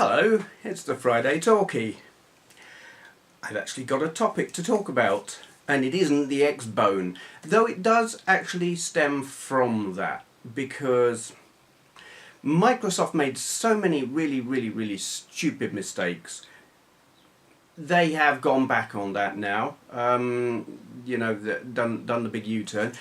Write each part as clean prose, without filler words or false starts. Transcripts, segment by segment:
Hello, it's the Friday Talkie. I've actually got a topic to talk about, and it isn't the X-Bone, though it does actually stem from that, because Microsoft made so many really stupid mistakes. They have gone back on that now, you know, done the big U-turn,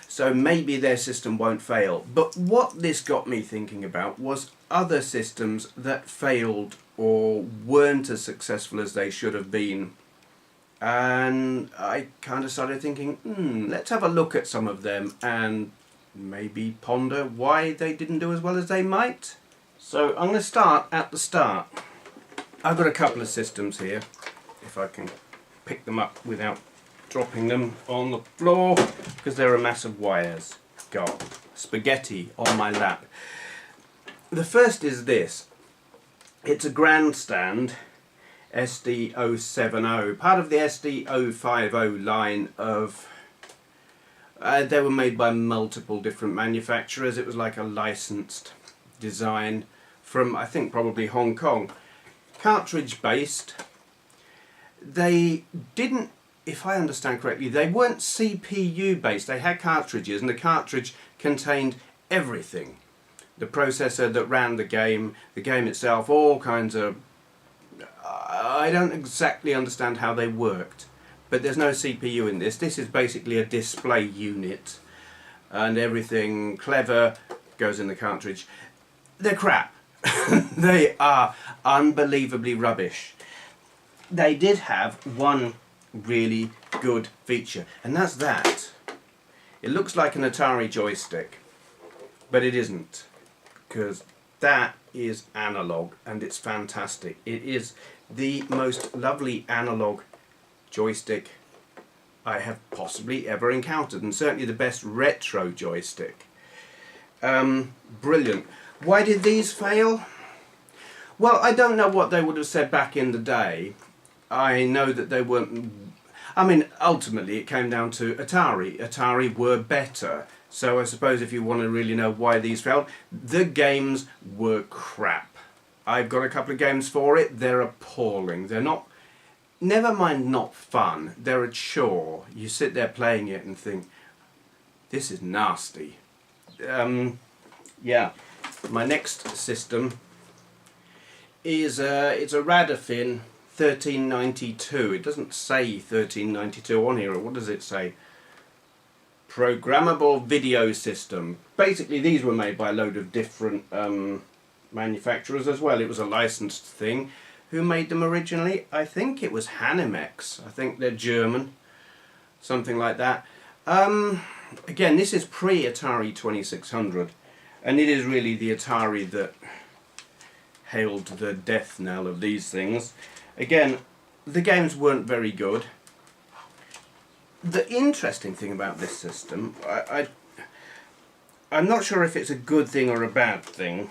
so maybe their system won't fail. But what this got me thinking about was other systems that failed or weren't as successful as they should have been. And I kind of started thinking, let's have a look at some of them and maybe ponder why they didn't do as well as they might. So I'm going to start at the start. I've got a couple of systems here, if I can pick them up without dropping them on the floor, because they're a mass of wires. God, spaghetti on my lap. The first is this. It's a grandstand SD070, part of the SD050 line of... they were made by multiple different manufacturers. It was like a licensed design from, I think, probably Hong Kong. Cartridge based. They didn't, if I understand correctly, they weren't CPU based. They had cartridges, and the cartridge contained everything. The processor that ran the game itself, all kinds of... I don't exactly understand how they worked, but there's no CPU in this. This is basically a display unit, and everything clever goes in the cartridge. They're crap. They are unbelievably rubbish. They did have one really good feature, and that's that. It looks like an Atari joystick, but it isn't, because that is analog and it's fantastic. It is the most lovely analog joystick I have possibly ever encountered, and certainly the best retro joystick. Brilliant. Why did these fail? Well, I don't know what they would have said back in the day. I know that they weren't... I mean, ultimately it came down to Atari. Atari were better. So I suppose if you want to really know why these failed, the games were crap. I've got a couple of games for it. They're appalling. They're not... Never mind not fun. They're a chore. You sit there playing it and think, this is nasty. Yeah. My next system is it's a Radafin 1392. It doesn't say 1392 on here. What does it say? Programmable video system. Basically these were made by a load of different manufacturers as well. It was a licensed thing. Who made them originally? I think it was Hanimex. I think they're German. Something like that. Again, this is pre-Atari 2600. And it is really the Atari that hailed the death knell of these things. Again, the games weren't very good. The interesting thing about this system, I'm not sure if it's a good thing or a bad thing.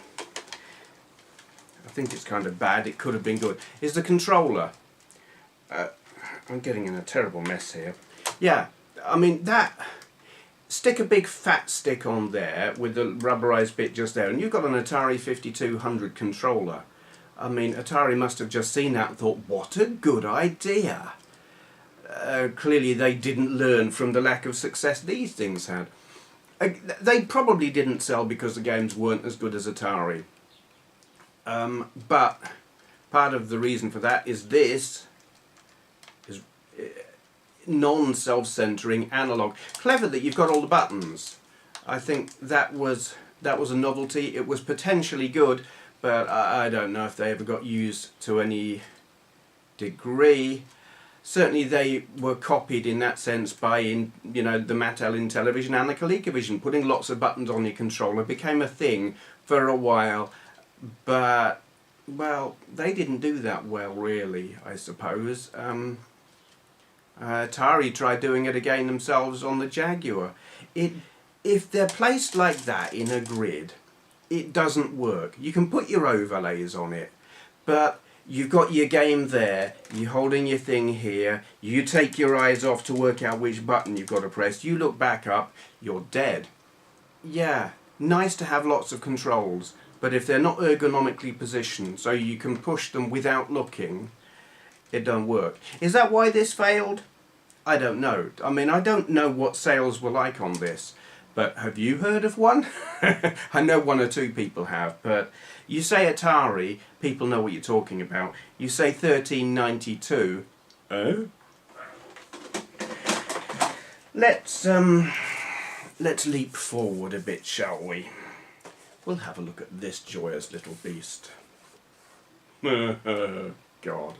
I think it's kind of bad. It could have been good. Is the controller. I'm getting in a terrible mess here. Yeah, I mean that... Stick a big fat stick on there with the rubberized bit just there, and you've got an Atari 5200 controller. I mean, Atari must have just seen that and thought, what a good idea. Clearly they didn't learn from the lack of success these things had. They probably didn't sell because the games weren't as good as Atari. But part of the reason for that is this is non-self-centering analog. Clever that you've got all the buttons. I think that was a novelty. It was potentially good, but I don't know if they ever got used to any degree. Certainly they were copied in that sense by, you know, the Mattel Intellivision and the ColecoVision. Putting lots of buttons on your controller became a thing for a while, but, well, they didn't do that well, really, I suppose. Atari tried doing it again themselves on the Jaguar. If they're placed like that in a grid, it doesn't work. You can put your overlays on it, but you've got your game there, you're holding your thing here, you take your eyes off to work out which button you've got to press, you look back up, you're dead. Yeah, nice to have lots of controls, but if they're not ergonomically positioned so you can push them without looking, it don't work. Is that why this failed? I don't know. I mean, I don't know what sales were like on this, but have you heard of one? I know one or two people have, but you say Atari, people know what you're talking about. You say 1392, oh? Let's leap forward a bit, shall we? We'll have a look at this joyous little beast. God.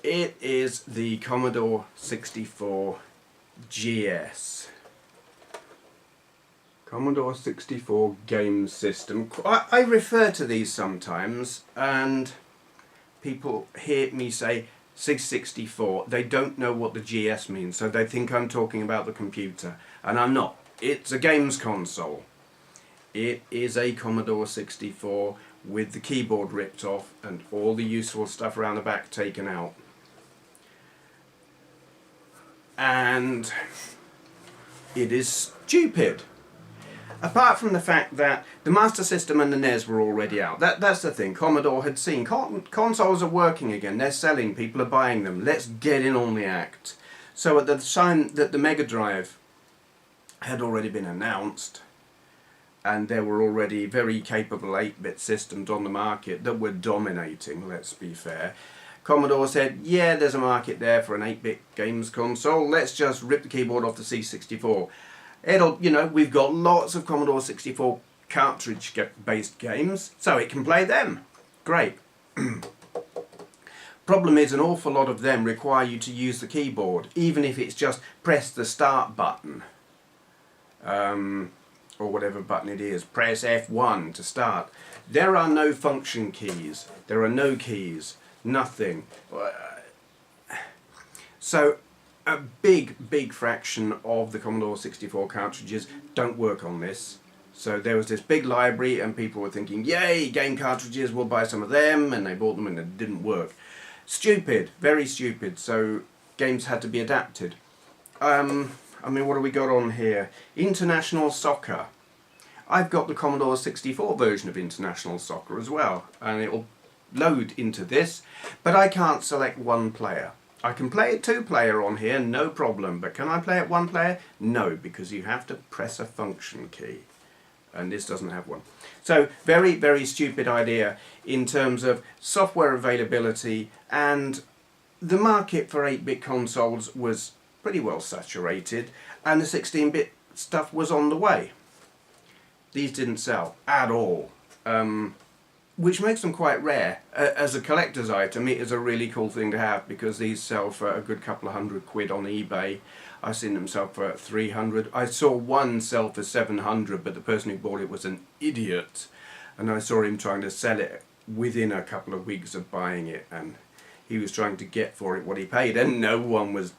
It is the Commodore 64 GS. Commodore 64 game system. I refer to these sometimes and people hear me say 664. They don't know what the GS means, so they think I'm talking about the computer, and I'm not. It's a games console. It is a Commodore 64 with the keyboard ripped off and all the useful stuff around the back taken out. And it is stupid. Apart from the fact that the Master System and the NES were already out. That's the thing. Commodore had seen consoles are working again. They're selling. People are buying them. Let's get in on the act. So at the time that the Mega Drive had already been announced, and there were already very capable 8-bit systems on the market that were dominating, let's be fair, Commodore said, yeah, there's a market there for an 8-bit games console. Let's just rip the keyboard off the C64. It'll, you know, we've got lots of Commodore 64 cartridge-based games, so it can play them. Great. Problem is, an awful lot of them require you to use the keyboard, even if it's just press the start button, or whatever button it is. Press F1 to start. There are no function keys. There are no keys. Nothing. So a big fraction of the Commodore 64 cartridges don't work on this. So there was this big library and people were thinking, yay, game cartridges, we'll buy some of them, and they bought them and it didn't work. Stupid, very stupid. So games had to be adapted. I mean, what have we got on here? International Soccer. I've got the Commodore 64 version of International Soccer as well, and it'll load into this, but I can't select one player. I can play a 2-player on here, no problem, but can I play it 1 player? No, because you have to press a function key, and this doesn't have one. So very stupid idea in terms of software availability, and the market for 8-bit consoles was pretty well saturated, and the 16-bit stuff was on the way. These didn't sell at all, which makes them quite rare. As a collector's item, it is a really cool thing to have, because these sell for a good couple of £100 on eBay. I've seen them sell for 300. I saw one sell for 700, but the person who bought it was an idiot, and I saw him trying to sell it within a couple of weeks of buying it, and he was trying to get for it what he paid, and no one was,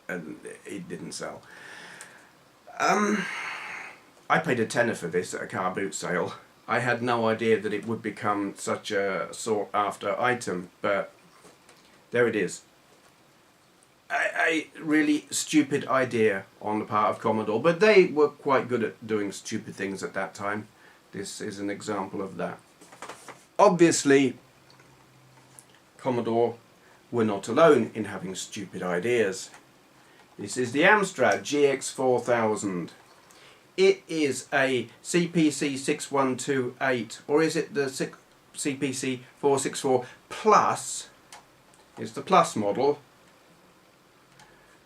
and it didn't sell. I paid a tenner for this at a car boot sale. I had no idea that it would become such a sought after item, but there it is. A really stupid idea on the part of Commodore, but they were quite good at doing stupid things at that time. This is an example of that. Obviously, Commodore were not alone in having stupid ideas. This is the Amstrad GX4000. It is a CPC 6128, or is it the CPC 464 Plus? It's the Plus model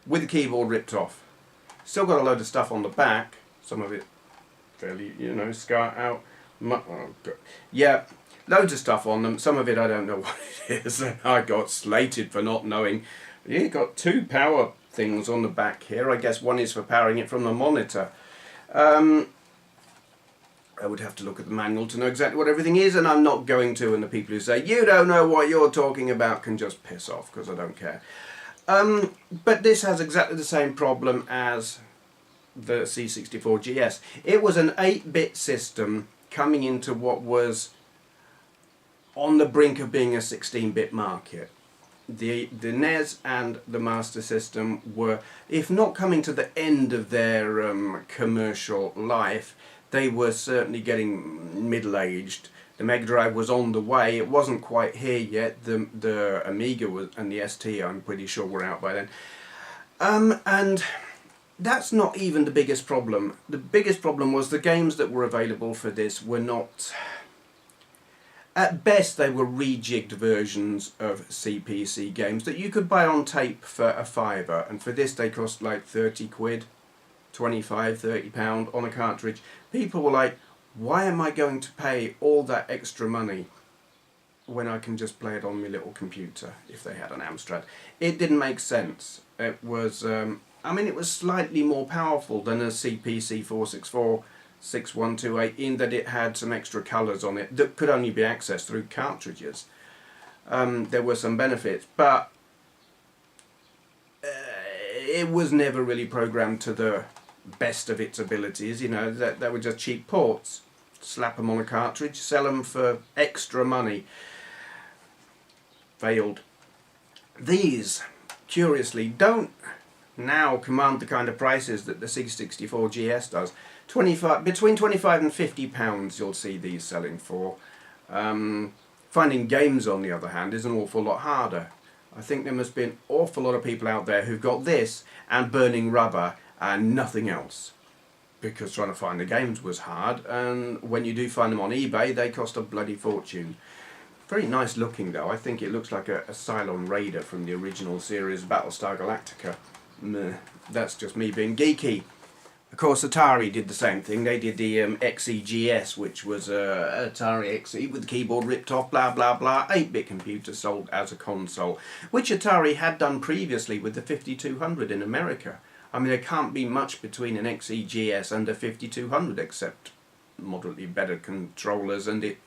with the keyboard ripped off. Still got a load of stuff on the back, some of it fairly, you know, scar out. Oh, yeah, loads of stuff on them. Some of it I don't know what it is. I got slated for not knowing. You got 2 power things on the back here. I guess one is for powering it from the monitor. I would have to look at the manual to know exactly what everything is, and I'm not going to, and the people who say, you don't know what you're talking about, can just piss off, because I don't care. But this has exactly the same problem as the C64 GS. It was an 8-bit system coming into what was on the brink of being a 16-bit market. The NES and the Master System were, if not coming to the end of their commercial life, they were certainly getting middle-aged. The Mega Drive was on the way. It wasn't quite here yet. The Amiga was, and the ST, I'm pretty sure, were out by then. And that's not even the biggest problem. The biggest problem was the games that were available for this were not... At best, they were rejigged versions of CPC games that you could buy on tape for a fiver, and for this they cost like 30 quid, 25, 30 pound on a cartridge. People were like, why am I going to pay all that extra money when I can just play it on my little computer, if they had an Amstrad? It didn't make sense. It was, I mean, it was slightly more powerful than a CPC 464 6128 in that it had some extra colours on it that could only be accessed through cartridges. There were some benefits, but it was never really programmed to the best of its abilities. You know, that they were just cheap ports. Slap them on a cartridge, sell them for extra money. Failed. These, curiously, don't now command the kind of prices that the C64 GS does. Between 25 and 50 pounds you'll see these selling for. Finding games, on the other hand, is an awful lot harder. I think there must be an awful lot of people out there who've got this and Burning Rubber and nothing else, because trying to find the games was hard, and when you do find them on eBay they cost a bloody fortune. Very nice looking though. I think it looks like a Cylon Raider from the original series Battlestar Galactica. Meh. That's just me being geeky. Of course, Atari did the same thing. They did the XEGS, which was Atari XE with the keyboard ripped off, blah blah blah, 8-bit computer sold as a console, which Atari had done previously with the 5200 in America. I mean, there can't be much between an XEGS and a 5200 except moderately better controllers, and it...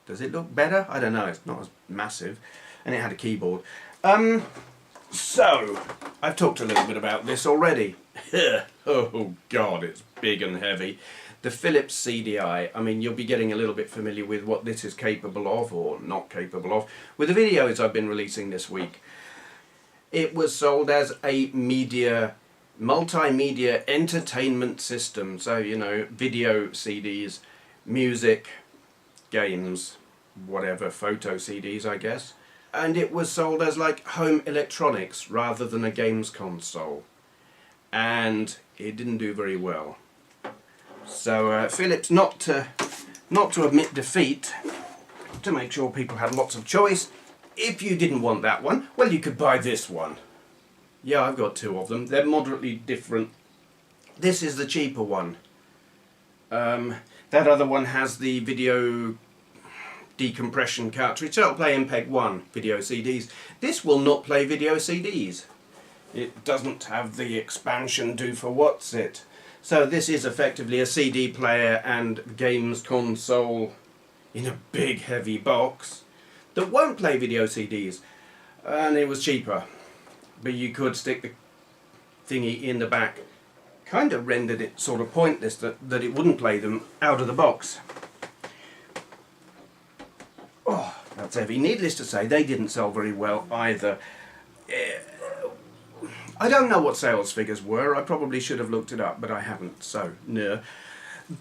Does it look better? I don't know, it's not as massive. And it had a keyboard. So, I've talked a little bit about this already. Oh god, it's big and heavy. The Philips CDI, I mean, you'll be getting a little bit familiar with what this is capable of, or not capable of, with the videos I've been releasing this week. It was sold as a multimedia entertainment system. So, you know, video CDs, music, games, whatever, photo CDs, I guess. And it was sold as like home electronics rather than a games console. And it didn't do very well. So Philips, not to admit defeat, to make sure people had lots of choice, if you didn't want that one, well, you could buy this one. Yeah, I've got two of them. They're moderately different. This is the cheaper one. That other one has the video decompression cartridge, so it'll play MPEG-1 video CDs. This will not play video CDs. It doesn't have the expansion do for what's it. So this is effectively a CD player and games console in a big heavy box that won't play video CDs. And it was cheaper. But you could stick the thingy in the back. Kind of rendered it sort of pointless that it wouldn't play them out of the box. Oh, that's heavy. Needless to say, they didn't sell very well either. I don't know what sales figures were. I probably should have looked it up, but I haven't, so no.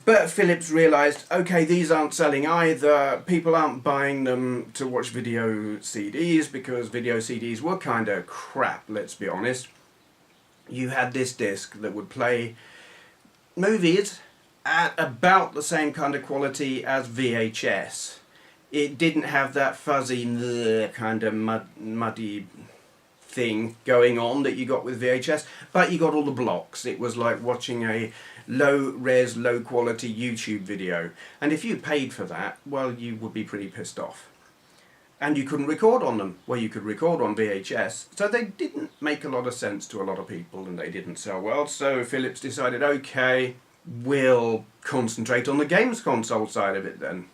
But Philips realised, okay, these aren't selling either. People aren't buying them to watch video CDs because video CDs were kind of crap, let's be honest. You had this disc that would play movies at about the same kind of quality as VHS. It didn't have that fuzzy kind of muddy thing going on that you got with VHS, but you got all the blocks. It was like watching a low-res, low-quality YouTube video. And if you paid for that, well, you would be pretty pissed off. And you couldn't record on them, where you could record on VHS. So they didn't make a lot of sense to a lot of people, and they didn't sell well. So Philips decided, okay, we'll concentrate on the games console side of it then.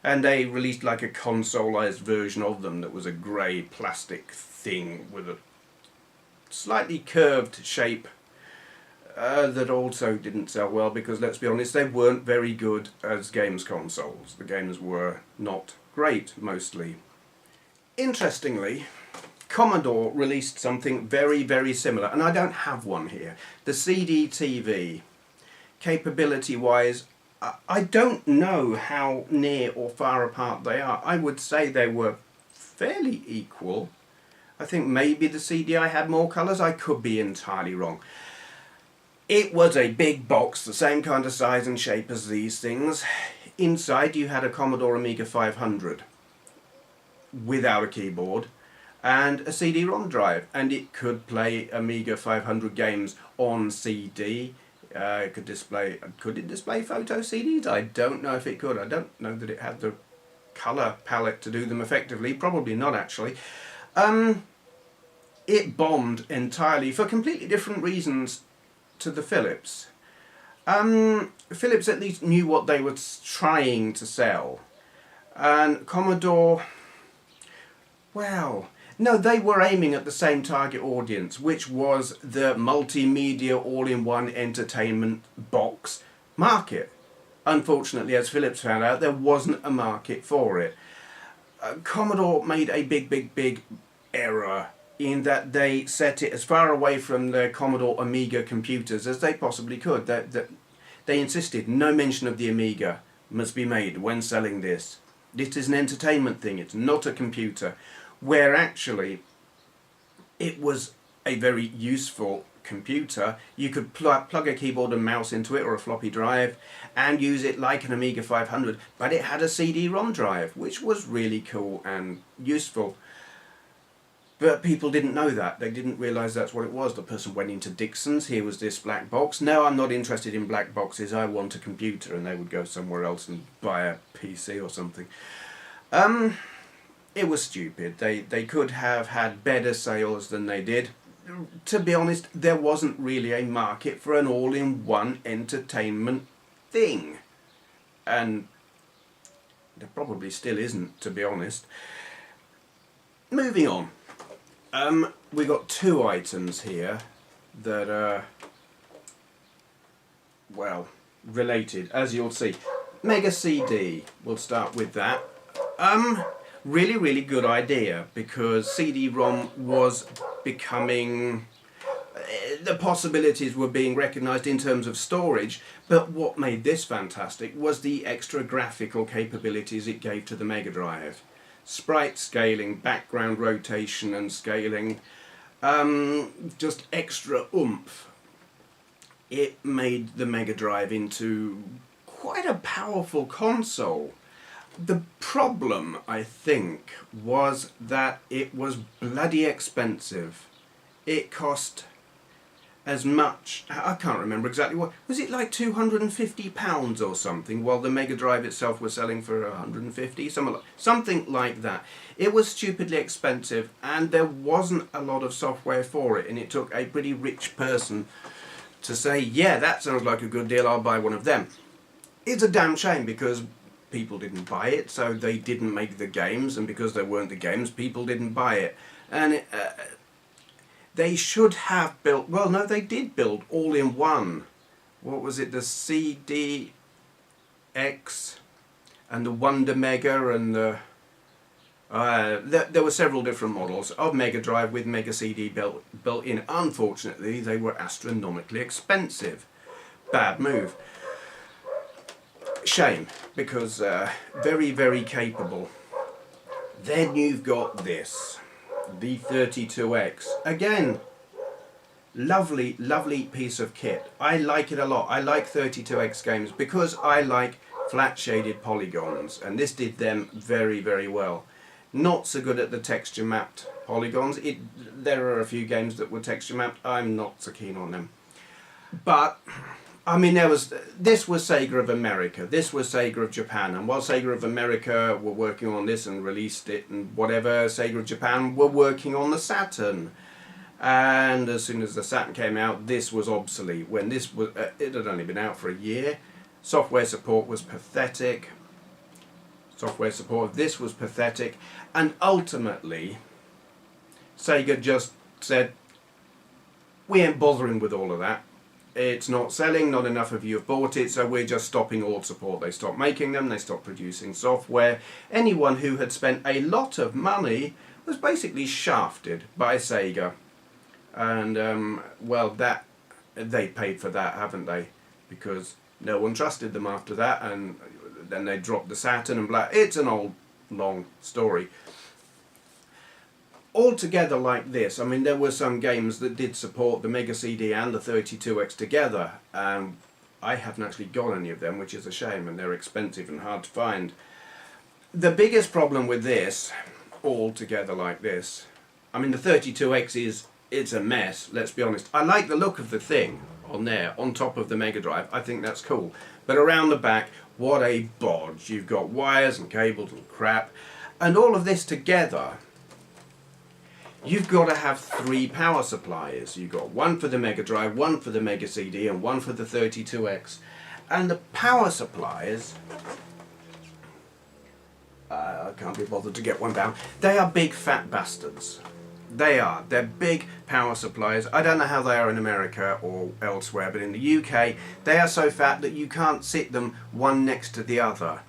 And they released like a consoleized version of them that was a grey plastic thing with a slightly curved shape that also didn't sell well because, let's be honest, they weren't very good as games consoles. The games were not great, mostly. Interestingly, Commodore released something very, very similar, and I don't have one here. The CD TV, capability-wise, I don't know how near or far apart they are. I would say they were fairly equal. I think maybe the CDI had more colours. I could be entirely wrong. It was a big box, the same kind of size and shape as these things. Inside you had a Commodore Amiga 500 without a keyboard and a CD-ROM drive, and it could play Amiga 500 games on CD. Could it display photo CDs? I don't know if it could. I don't know that it had the colour palette to do them effectively. Probably not, actually. It bombed entirely for completely different reasons to the Philips. Philips at least knew what they were trying to sell. And Commodore, well, no, they were aiming at the same target audience, which was the multimedia all-in-one entertainment box market. Unfortunately, as Philips found out, there wasn't a market for it. Commodore made a big error in that they set it as far away from the Commodore Amiga computers as they possibly could. They insisted no mention of the Amiga must be made when selling this. This is an entertainment thing, it's not a computer. Where actually it was a very useful computer. You could plug a keyboard and mouse into it or a floppy drive and use it like an Amiga 500, but it had a CD-ROM drive, which was really cool and useful. But people didn't know that. They didn't realise that's what it was. The person went into Dixon's, here was this black box. No, I'm not interested in black boxes, I want a computer. And they would go somewhere else and buy a PC or something. It was stupid. They could have had better sales than they did. To be honest, there wasn't really a market for an all-in-one entertainment thing. And there probably still isn't, to be honest. Moving on. We got two items here that are, well, related, as you'll see. Mega CD, we'll start with that. Really good idea, because CD-ROM was becoming, the possibilities were being recognised in terms of storage, but what made this fantastic was the extra graphical capabilities it gave to the Mega Drive. Sprite scaling, background rotation and scaling, just extra oomph. It made the Mega Drive into quite a powerful console. The problem, I think, was that it was bloody expensive. It cost as much, I can't remember exactly what, was it like £250 or something, while the Mega Drive itself was selling for 150, something like that. It was stupidly expensive, and there wasn't a lot of software for it, and it took a pretty rich person to say, yeah, that sounds like a good deal, I'll buy one of them. It's a damn shame, because people didn't buy it, so they didn't make the games, and because there weren't the games, people didn't buy it. And they should have built, well no, they did build all-in-one. What was it, the CDX and the Wonder Mega and the... there were several different models of Mega Drive with Mega CD built in. Unfortunately, they were astronomically expensive. Bad move. Shame, because very capable. Then you've got this, the 32X. Again, lovely piece of kit. I like it a lot. I like 32X games because I like flat shaded polygons, and this did them very well. Not so good at the texture mapped polygons. There are a few games that were texture mapped. I'm not so keen on them. But I mean, this was Sega of America, this was Sega of Japan, and while Sega of America were working on this and released it and whatever, Sega of Japan were working on the Saturn. And as soon as the Saturn came out, this was obsolete. When this was, it had only been out for a year. Software support was pathetic. Software support of this was pathetic. And ultimately, Sega just said, we ain't bothering with all of that. It's not selling, not enough of you have bought it, so we're just stopping all support. They stopped making them, they stopped producing software. Anyone who had spent a lot of money was basically shafted by Sega. And, well, they paid for that, haven't they? Because No one trusted them after that, and then they dropped the Saturn and blah. It's an old, long story. Altogether like this, I mean, there were some games that did support the Mega CD and the 32X together, and I haven't actually got any of them, which is a shame, and they're expensive and hard to find. The biggest problem with this, all together like this, I mean, the 32X it's a mess, let's be honest. I like the look of the thing on there, on top of the Mega Drive. I think that's cool. But around the back, what a bodge. You've got wires and cables and crap. And all of this together, you've got to have 3 power supplies. You've got one for the Mega Drive, one for the Mega CD, and one for the 32X. And the power supplies, I can't be bothered to get one down. They are big fat bastards. They are. They're big power supplies. I don't know how they are in America or elsewhere, but in the UK, they are so fat that you can't sit them one next to the other.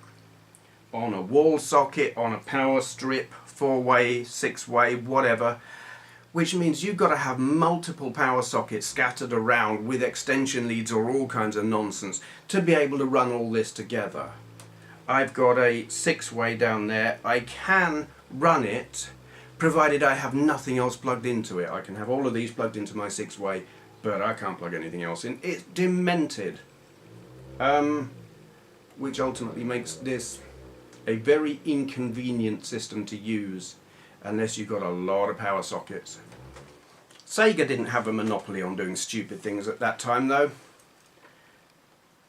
On a wall socket, on a power strip, 4-way, 6-way, whatever. Which means you've got to have multiple power sockets scattered around with extension leads or all kinds of nonsense to be able to run all this together. I've got a 6-way down there. I can run it provided I have nothing else plugged into it. I can have all of these plugged into my 6-way, but I can't plug anything else in. It's demented. Which ultimately makes this a very inconvenient system to use unless you've got a lot of power sockets. Sega didn't have a monopoly on doing stupid things at that time though.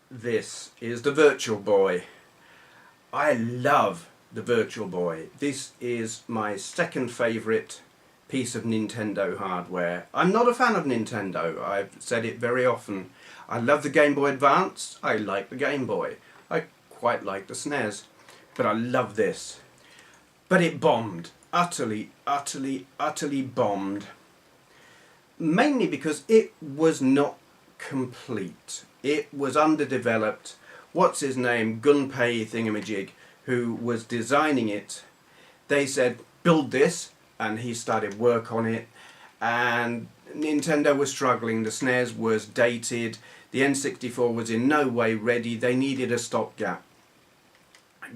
This is the Virtual Boy. I love the Virtual Boy. This is my second favourite piece of Nintendo hardware. I'm not a fan of Nintendo, I've said it very often. I love the Game Boy Advance, I like the Game Boy. I quite like the SNES, but I love this. But it bombed. Utterly, utterly, utterly bombed. Mainly because it was not complete. It was underdeveloped. What's his name? Gunpei Thingamajig, who was designing it, they said, build this, and he started work on it, and Nintendo was struggling, the SNES was dated, the N64 was in no way ready, they needed a stopgap.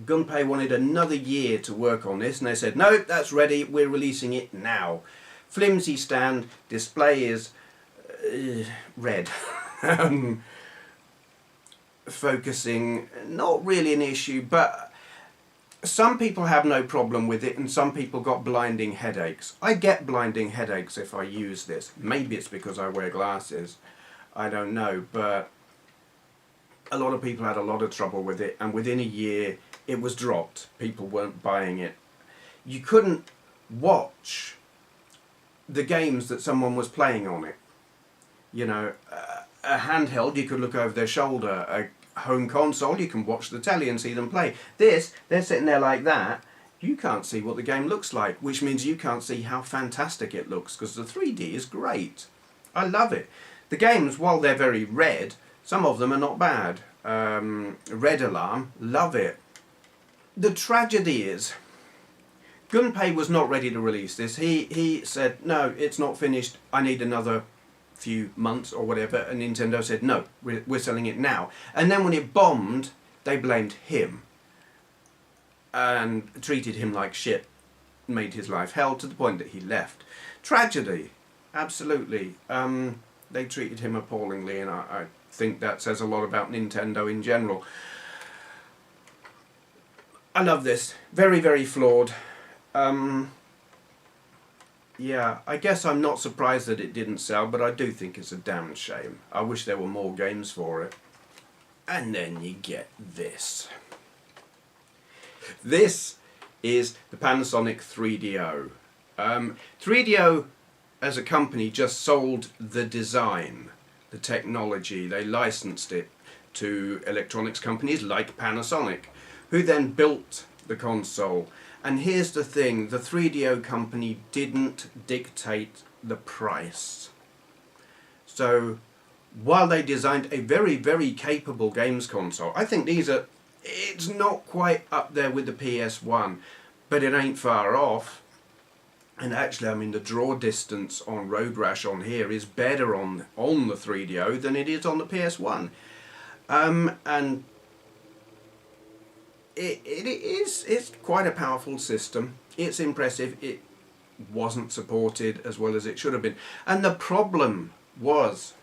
Gunpei wanted another year to work on this, and they said, no, that's ready, we're releasing it now. Flimsy stand, display is red. Focusing, not really an issue, but some people have no problem with it and some people got blinding headaches. I get blinding headaches if I use this. Maybe it's because I wear glasses. I don't know, but a lot of people had a lot of trouble with it, and within a year it was dropped. People weren't buying it. You couldn't watch the games that someone was playing on it. You know, a handheld, you could look over their shoulder. A home console, you can watch the telly and see them play. This, they're sitting there like that. You can't see what the game looks like, which means you can't see how fantastic it looks, because the 3D is great. I love it. The games, while they're very red, some of them are not bad. Red Alarm, love it. The tragedy is, Gunpei was not ready to release this. He said, no, it's not finished, I need another few months or whatever, and Nintendo said, no, we're selling it now. And then when it bombed, they blamed him and treated him like shit, made his life hell to the point that he left. Tragedy, absolutely. They treated him appallingly, and I think that says a lot about Nintendo in general. I love this. Very, very flawed. Yeah, I guess I'm not surprised that it didn't sell, but I do think it's a damn shame. I wish there were more games for it. And then you get this. This is the Panasonic 3DO. 3DO as a company just sold the design, the technology. They licensed it to electronics companies like Panasonic, who then built the console. And here's the thing, the 3DO company didn't dictate the price. So while they designed a very, very capable games console, I think it's not quite up there with the PS1, but it ain't far off. And actually, I mean, the draw distance on Road Rash on here is better on the 3DO than it is on the PS1. And it's quite a powerful system. It's impressive. It wasn't supported as well as it should have been. And the problem was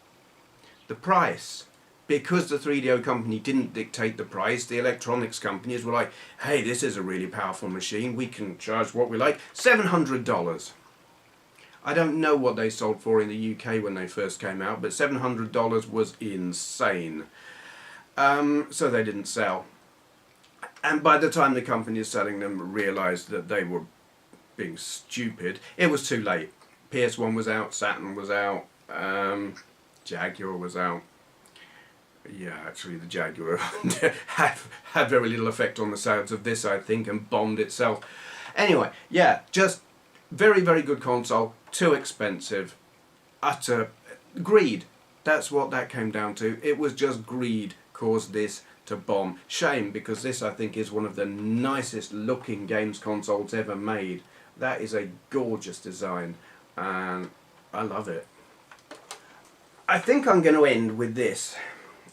the price. Because the 3DO company didn't dictate the price, the electronics companies were like, hey, this is a really powerful machine, we can charge what we like, $700. I don't know what they sold for in the UK when they first came out, but $700 was insane. So they didn't sell. And by the time the companies selling them realised that they were being stupid, it was too late. PS1 was out, Saturn was out, Jaguar was out. Yeah, actually the Jaguar had very little effect on the sales of this, I think, and bombed itself. Anyway, yeah, just very, very good console, too expensive, utter greed. That's what that came down to. It was just greed caused this to bomb. Shame, because this, I think, is one of the nicest looking games consoles ever made. That is a gorgeous design, and I love it. I think I'm going to end with this.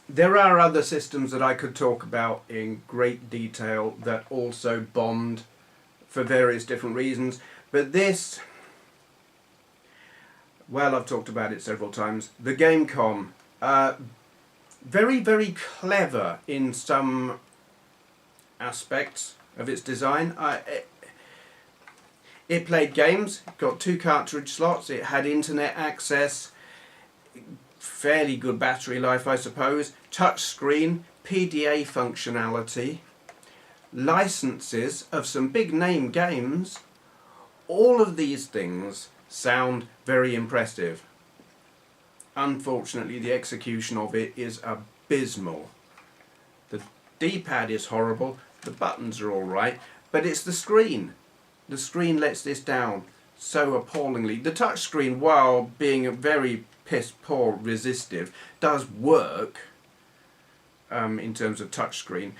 There are other systems that I could talk about in great detail that also bombed for various different reasons, but this, well, I've talked about it several times. The Gamecom, very, very clever in some aspects of its design. It played games, got 2 cartridge slots, it had internet access, fairly good battery life, I suppose, touch screen, PDA functionality, licenses of some big name games. All of these things sound very impressive. Unfortunately, the execution of it is abysmal. The D-pad is horrible, the buttons are alright, but it's the screen. The screen lets this down so appallingly. The touch screen, while being a very piss poor resistive, does work in terms of touch screen.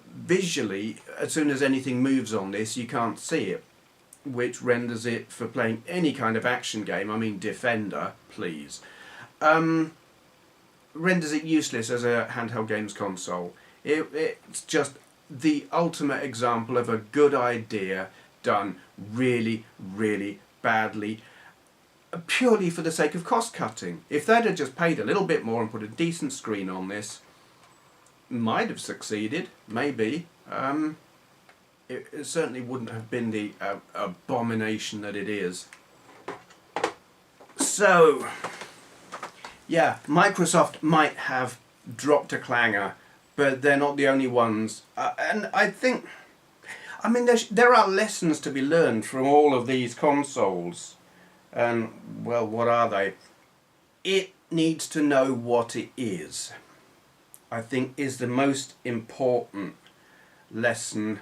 Visually, as soon as anything moves on this, you can't see it, which renders it, for playing any kind of action game, I mean Defender, please, renders it useless as a handheld games console. It's just the ultimate example of a good idea done really, really badly, purely for the sake of cost cutting. If they'd have just paid a little bit more and put a decent screen on this, might have succeeded, maybe. It certainly wouldn't have been the abomination that it is. So, yeah, Microsoft might have dropped a clanger, but they're not the only ones. And I think, I mean, there are lessons to be learned from all of these consoles. And, well, what are they? It needs to know what it is, I think, is the most important lesson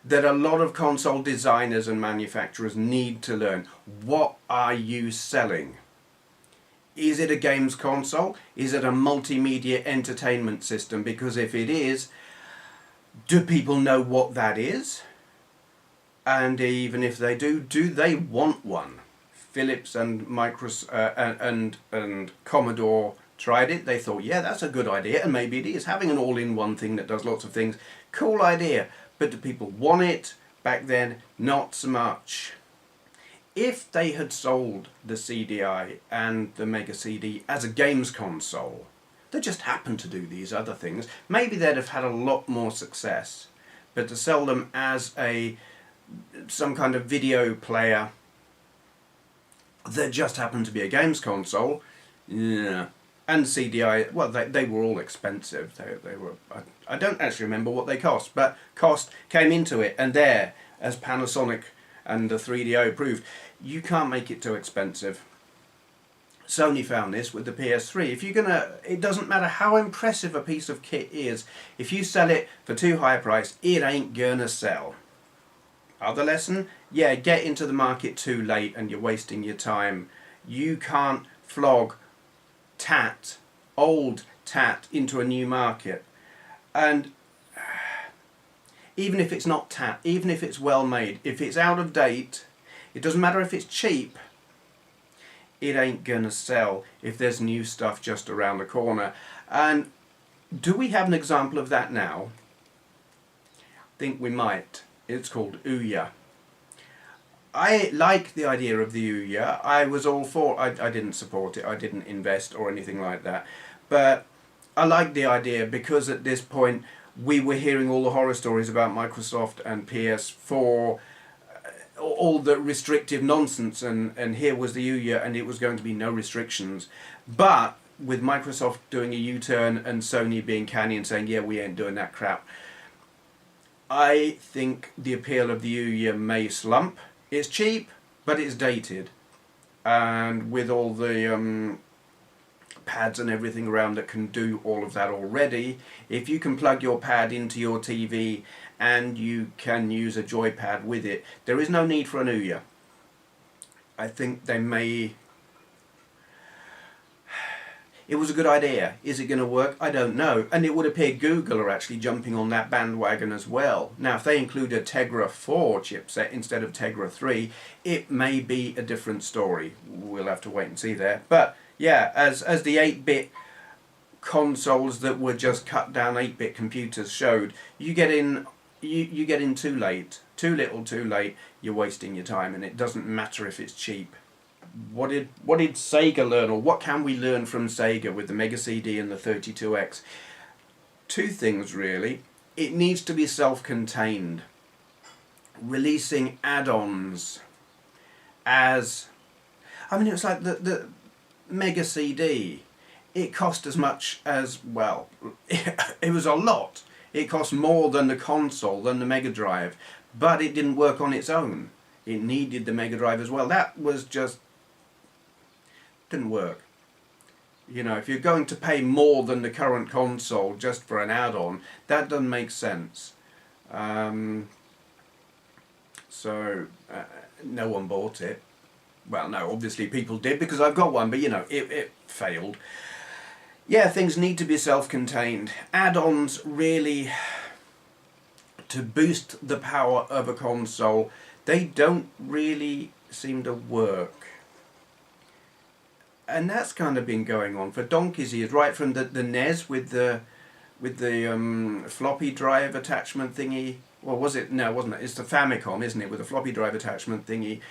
that a lot of console designers and manufacturers need to learn. What are you selling? Is it a games console? Is it a multimedia entertainment system? Because if it is, do people know what that is? And even if they do they want one? Philips and and Commodore tried it. They thought, yeah, that's a good idea, and maybe it is. Having an all-in-one thing that does lots of things, cool idea. But do people want it? Back then, not so much. If they had sold the CDI and the Mega CD as a games console, they just happened to do these other things, maybe they'd have had a lot more success. But to sell them as some kind of video player that just happened to be a games console, yeah. And CDI, well, they were all expensive. They were. I don't actually remember what they cost, but cost came into it, and there, as Panasonic and the 3DO proved, you can't make it too expensive. Sony found this with the PS3. If you're gonna, it doesn't matter how impressive a piece of kit is, if you sell it for too high a price, it ain't gonna sell. Other lesson? Yeah, get into the market too late and you're wasting your time. You can't flog old tat into a new market. And even if it's not tat, even if it's well made, if it's out of date, it doesn't matter if it's cheap, it ain't gonna sell if there's new stuff just around the corner. And Do we have an example of that now? I think we might. It's called Ouya. I like the idea of the Ouya. I was all for. I didn't support it. I didn't invest or anything like that. But I like the idea because at this point we were hearing all the horror stories about Microsoft and PS4, all the restrictive nonsense, and here was the Ouya, and it was going to be no restrictions. But with Microsoft doing a U-turn and Sony being canny and saying, yeah, we ain't doing that crap, I think the appeal of the Ouya may slump. It's cheap, but it's dated. And with all the pads and everything around that can do all of that already, if you can plug your pad into your TV and you can use a joypad with it, there is no need for an Ouya. I think they may... It was a good idea. Is it going to work? I don't know. And it would appear Google are actually jumping on that bandwagon as well. Now, if they include a Tegra 4 chipset instead of Tegra 3, it may be a different story. We'll have to wait and see there. But yeah, as the 8-bit consoles that were just cut down 8-bit computers showed, you get in too late. Too little, too late. You're wasting your time, and it doesn't matter if it's cheap. What did Sega learn, or what can we learn from Sega with the Mega CD and the 32X? Two things really. It needs to be self-contained. Releasing add-ons as... I mean, it was like the Mega CD. It cost as much as, well, it was a lot. It cost more than the console, than the Mega Drive, but it didn't work on its own. It needed the Mega Drive as well. That was just... didn't work. You know, if you're going to pay more than the current console just for an add-on, that doesn't make sense. So no one bought it. Well, no, obviously people did because I've got one, but you know, it failed. Yeah, things need to be self-contained. Add-ons really, to boost the power of a console, they don't really seem to work. And that's kind of been going on for donkey's years, right from the NES with the floppy drive attachment thingy. Well, was it? No, wasn't it? It's the Famicom, isn't it? With the floppy drive attachment thingy.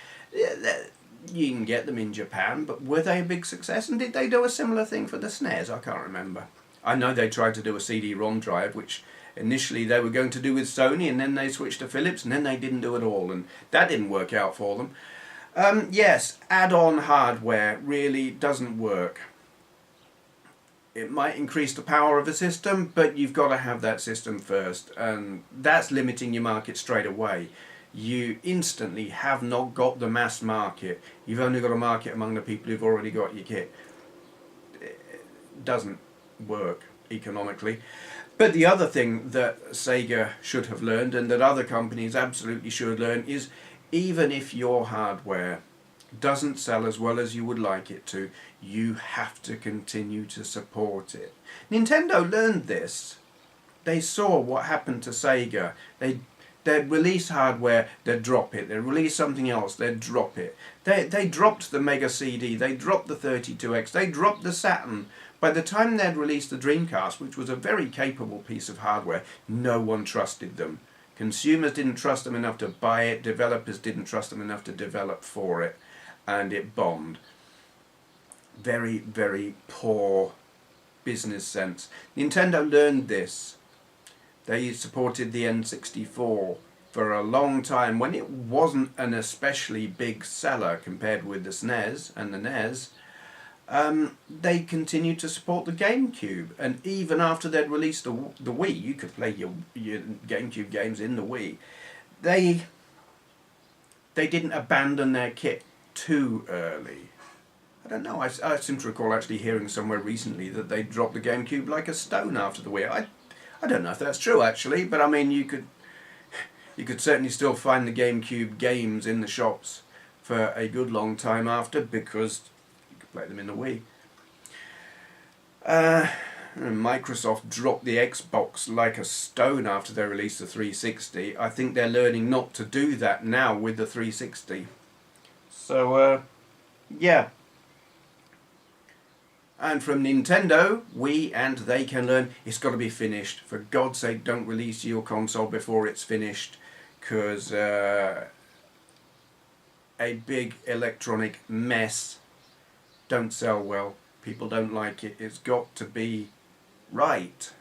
You can get them in Japan, but were they a big success? And did they do a similar thing for the SNES? I can't remember. I know they tried to do a CD-ROM drive, which initially they were going to do with Sony, and then they switched to Philips, and then they didn't do it all, and that didn't work out for them. Yes, add-on hardware really doesn't work. It might increase the power of a system, but you've got to have that system first, and that's limiting your market straight away. You instantly have not got the mass market. You've only got a market among the people who've already got your kit. It doesn't work economically. But the other thing that Sega should have learned, and that other companies absolutely should learn, is even if your hardware doesn't sell as well as you would like it to, you have to continue to support it. Nintendo learned this. They saw what happened to Sega. They'd release hardware, they'd drop it. They'd release something else, they'd drop it. They dropped the Mega CD, they dropped the 32X, they dropped the Saturn. By the time they'd released the Dreamcast, which was a very capable piece of hardware, no one trusted them. Consumers didn't trust them enough to buy it, developers didn't trust them enough to develop for it, and it bombed. Very, very poor business sense. Nintendo learned this. They supported the N64 for a long time when it wasn't an especially big seller compared with the SNES and the NES. They continued to support the GameCube, and even after they'd released the Wii, you could play your GameCube games in the Wii. They didn't abandon their kit too early. I don't know, I seem to recall actually hearing somewhere recently that they dropped the GameCube like a stone after the Wii. I don't know if that's true actually, but I mean you could certainly still find the GameCube games in the shops for a good long time after, because play them in the Wii. Microsoft dropped the Xbox like a stone after they released the 360. I think they're learning not to do that now with the 360. So, yeah. And from Nintendo, we and they can learn it's got to be finished. For God's sake, don't release your console before it's finished, because a big electronic mess don't sell well. People don't like it. It's got to be right.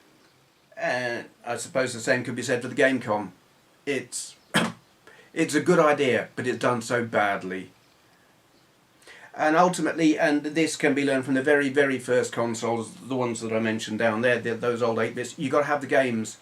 And I suppose the same could be said for the Gamecom. It's it's a good idea, but it's done so badly. And ultimately, and this can be learned from the very, very first consoles, the ones that I mentioned down there, those old 8-bits, you've got to have the games.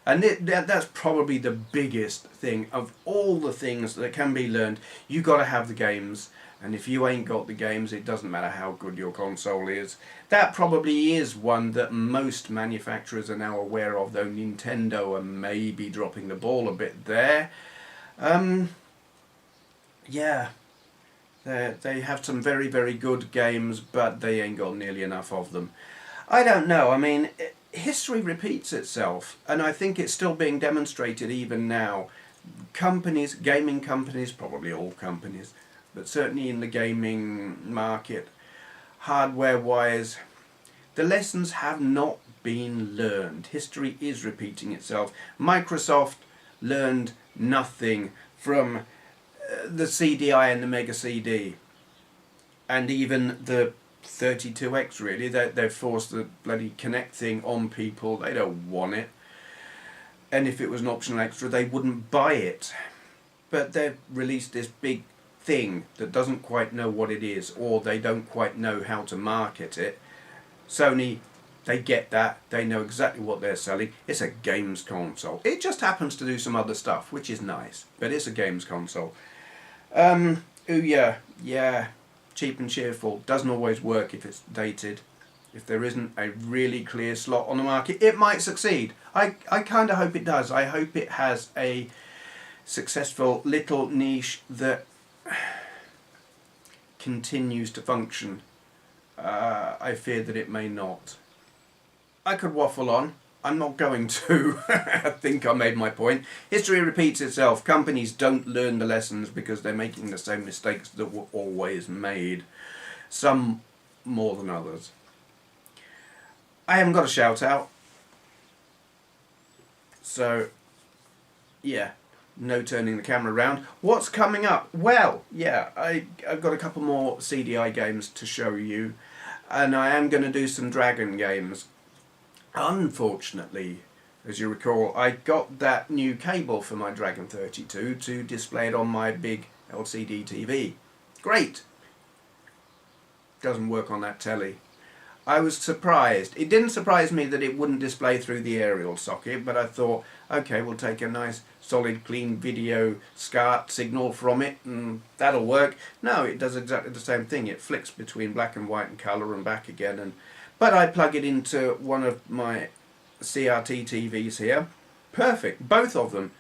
And that's probably the biggest thing. Of all the things that can be learned, you've got to have the games. And if you ain't got the games, it doesn't matter how good your console is. That probably is one that most manufacturers are now aware of, though Nintendo are maybe dropping the ball a bit there. Yeah. They have some very, very good games, but they ain't got nearly enough of them. I don't know. I mean, history repeats itself, and I think it's still being demonstrated even now. Companies, gaming companies, probably all companies, but certainly in the gaming market, hardware-wise, the lessons have not been learned. History is repeating itself. Microsoft learned nothing from the CDI and the Mega CD, and even the 32X, really. They've forced the bloody Connect thing on people. They don't want it, and if it was an optional extra, they wouldn't buy it. But they've released this big thing that doesn't quite know what it is, or they don't quite know how to market it. Sony, they get that. They know exactly what they're selling. It's a games console. It just happens to do some other stuff, which is nice, but it's a games console. Yeah, cheap and cheerful. Doesn't always work if it's dated. If there isn't a really clear slot on the market, it might succeed. I kind of hope it does. I hope it has a successful little niche that continues to function. I fear that it may not. I could waffle on. I'm not going to. I think I made my point. History repeats itself. Companies don't learn the lessons because they're making the same mistakes that were always made. Some more than others. I haven't got a shout out. So, yeah, no turning the camera around. What's coming up? Well, yeah, I've got a couple more CDI games to show you. And I am going to do some Dragon games. Unfortunately, as you recall, I got that new cable for my Dragon 32 to display it on my big LCD TV. Great! Doesn't work on that telly. I was surprised. It didn't surprise me that it wouldn't display through the aerial socket, but I thought, okay, we'll take a nice solid clean video SCART signal from it and that'll work. No, it does exactly the same thing. It flicks between black and white and colour and back again. But I plug it into one of my CRT TVs here. Perfect. Both of them.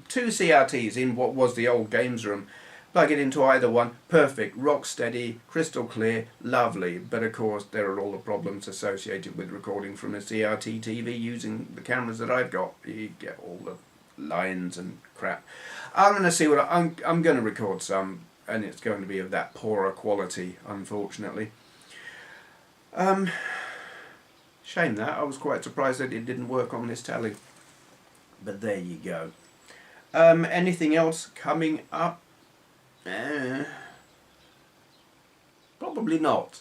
Two CRTs in what was the old games room. Plug it into either one. Perfect. Rock steady. Crystal clear. Lovely. But of course there are all the problems associated with recording from a CRT TV using the cameras that I've got. You get all the lines and crap. I'm going to see what I'm going to record some, and it's going to be of that poorer quality, unfortunately. Shame that. I was quite surprised that it didn't work on this telly. But there you go. Anything else coming up? Probably not.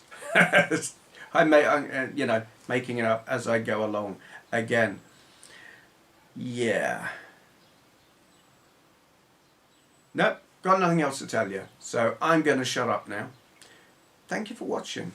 I'm making it up as I go along. Again. Yeah. Nope, got nothing else to tell you. So I'm going to shut up now. Thank you for watching.